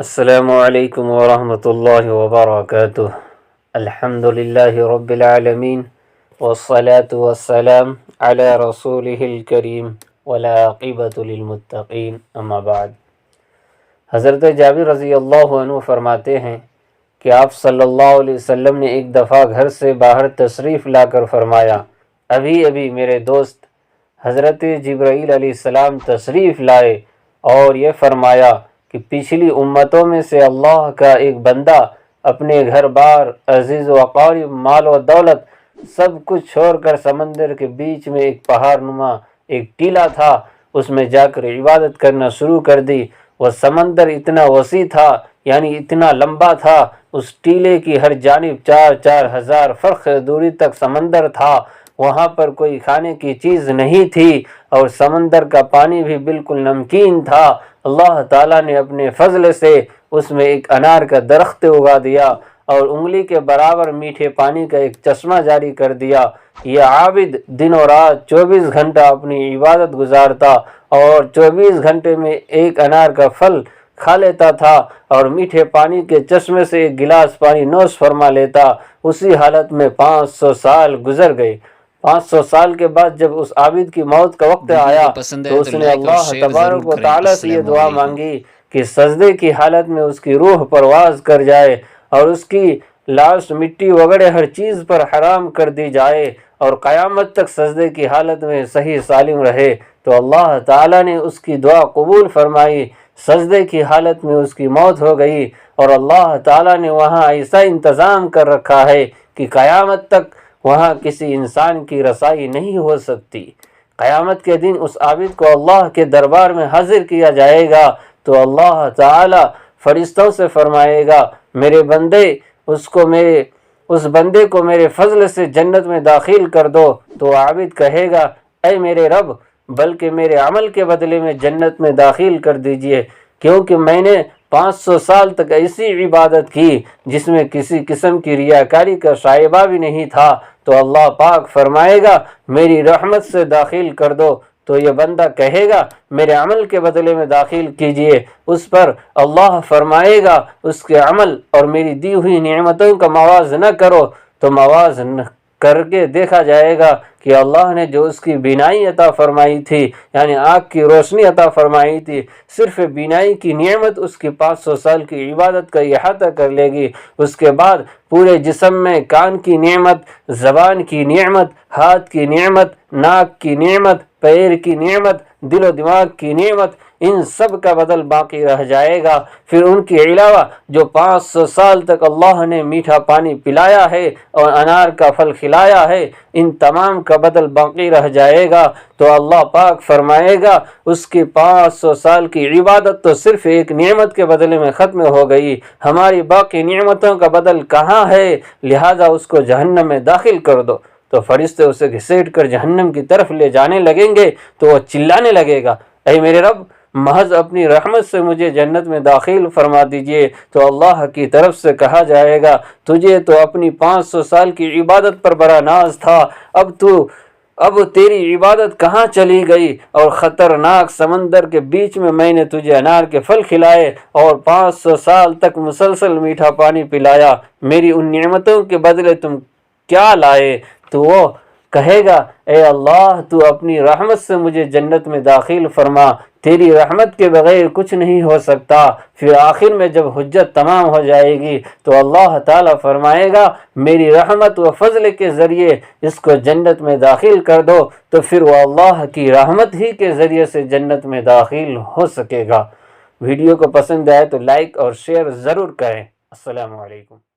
السلام علیکم ورحمۃ اللہ وبرکاتہ۔ الحمد للہ رب العالمین والصلاة والسلام علی رسولہ الکریم والعاقبۃ للمتقین، اما بعد۔ حضرت جابر رضی اللہ عنہ فرماتے ہیں کہ آپ صلی اللہ علیہ وسلم نے ایک دفعہ گھر سے باہر تشریف لا کر فرمایا، ابھی ابھی میرے دوست حضرت جبرائیل علیہ السلام تشریف لائے اور یہ فرمایا کہ پچھلی امتوں میں سے اللہ کا ایک بندہ اپنے گھر بار، عزیز و اقارب، مال و دولت سب کچھ چھوڑ کر سمندر کے بیچ میں ایک پہاڑ نما ایک ٹیلا تھا، اس میں جا کر عبادت کرنا شروع کر دی۔ وہ سمندر اتنا وسیع تھا، یعنی اتنا لمبا تھا، اس ٹیلے کی ہر جانب 4,000 فرق دوری تک سمندر تھا۔ وہاں پر کوئی کھانے کی چیز نہیں تھی اور سمندر کا پانی بھی بالکل نمکین تھا۔ اللہ تعالیٰ نے اپنے فضل سے اس میں ایک انار کا درخت اگا دیا اور انگلی کے برابر میٹھے پانی کا ایک چشمہ جاری کر دیا۔ یہ عابد دن و رات 24 گھنٹہ اپنی عبادت گزارتا اور 24 گھنٹے میں ایک انار کا پھل کھا لیتا تھا اور میٹھے پانی کے چشمے سے ایک گلاس پانی نوش فرما لیتا۔ اسی حالت میں 500 سال گزر گئے۔ 500 سال کے بعد جب اس عابد کی موت کا وقت آیا تو اس نے اللہ تبارک و تعالیٰ سے یہ دعا مانگی کہ سجدے کی حالت میں اس کی روح پرواز کر جائے اور اس کی لاش مٹی وغیرہ ہر چیز پر حرام کر دی جائے اور قیامت تک سجدے کی حالت میں صحیح سالم رہے۔ تو اللہ تعالیٰ نے اس کی دعا قبول فرمائی۔ سجدے کی حالت میں اس کی موت ہو گئی اور اللہ تعالیٰ نے وہاں ایسا انتظام کر رکھا ہے کہ قیامت تک وہاں کسی انسان کی رسائی نہیں ہو سکتی۔ قیامت کے دن اس عابد کو اللہ کے دربار میں حاضر کیا جائے گا تو اللہ تعالی فرشتوں سے فرمائے گا، میرے بندے اس بندے کو میرے فضل سے جنت میں داخل کر دو۔ تو عابد کہے گا، اے میرے رب، بلکہ میرے عمل کے بدلے میں جنت میں داخل کر دیجئے، کیونکہ میں نے 500 سال تک ایسی عبادت کی جس میں کسی قسم کی ریاکاری کا شائبہ بھی نہیں تھا۔ تو اللہ پاک فرمائے گا، میری رحمت سے داخل کر دو۔ تو یہ بندہ کہے گا، میرے عمل کے بدلے میں داخل کیجئے۔ اس پر اللہ فرمائے گا، اس کے عمل اور میری دی ہوئی نعمتوں کا موازنہ کرو۔ تو موازنہ کر کے دیکھا جائے گا کہ اللہ نے جو اس کی بینائی عطا فرمائی تھی، یعنی آنکھ کی روشنی عطا فرمائی تھی، صرف بینائی کی نعمت اس کی 500 سال کی عبادت کا احاطہ کر لے گی۔ اس کے بعد پورے جسم میں کان کی نعمت، زبان کی نعمت، ہاتھ کی نعمت، ناک کی نعمت، پیر کی نعمت، دل و دماغ کی نعمت، ان سب کا بدل باقی رہ جائے گا۔ پھر ان کے علاوہ جو 500 سال تک اللہ نے میٹھا پانی پلایا ہے اور انار کا پھل کھلایا ہے، ان تمام کا بدل باقی رہ جائے گا۔ تو اللہ پاک فرمائے گا، اس کی 500 سال کی عبادت تو صرف ایک نعمت کے بدلے میں ختم ہو گئی، ہماری باقی نعمتوں کا بدل کہاں ہے؟ لہذا اس کو جہنم میں داخل کر دو۔ تو فرشتے اسے گھسیٹ کر جہنم کی طرف لے جانے لگیں گے تو وہ چلانے لگے گا، اے میرے رب، محض اپنی رحمت سے مجھے جنت میں داخل فرما دیجئے۔ تو اللہ کی طرف سے کہا جائے گا، تجھے تو اپنی 500 سال کی عبادت پر بڑا ناز تھا، اب تیری عبادت کہاں چلی گئی؟ اور خطرناک سمندر کے بیچ میں نے تجھے انار کے پھل کھلائے اور 500 سال تک مسلسل میٹھا پانی پلایا، میری ان نعمتوں کے بدلے تم کیا لائے؟ تو وہ کہے گا، اے اللہ، تو اپنی رحمت سے مجھے جنت میں داخل فرما، تیری رحمت کے بغیر کچھ نہیں ہو سکتا۔ پھر آخر میں جب حجت تمام ہو جائے گی تو اللہ تعالیٰ فرمائے گا، میری رحمت و فضل کے ذریعے اس کو جنت میں داخل کر دو۔ تو پھر وہ اللہ کی رحمت ہی کے ذریعے سے جنت میں داخل ہو سکے گا۔ ویڈیو کو پسند آئے تو لائک اور شیئر ضرور کریں۔ السلام علیکم۔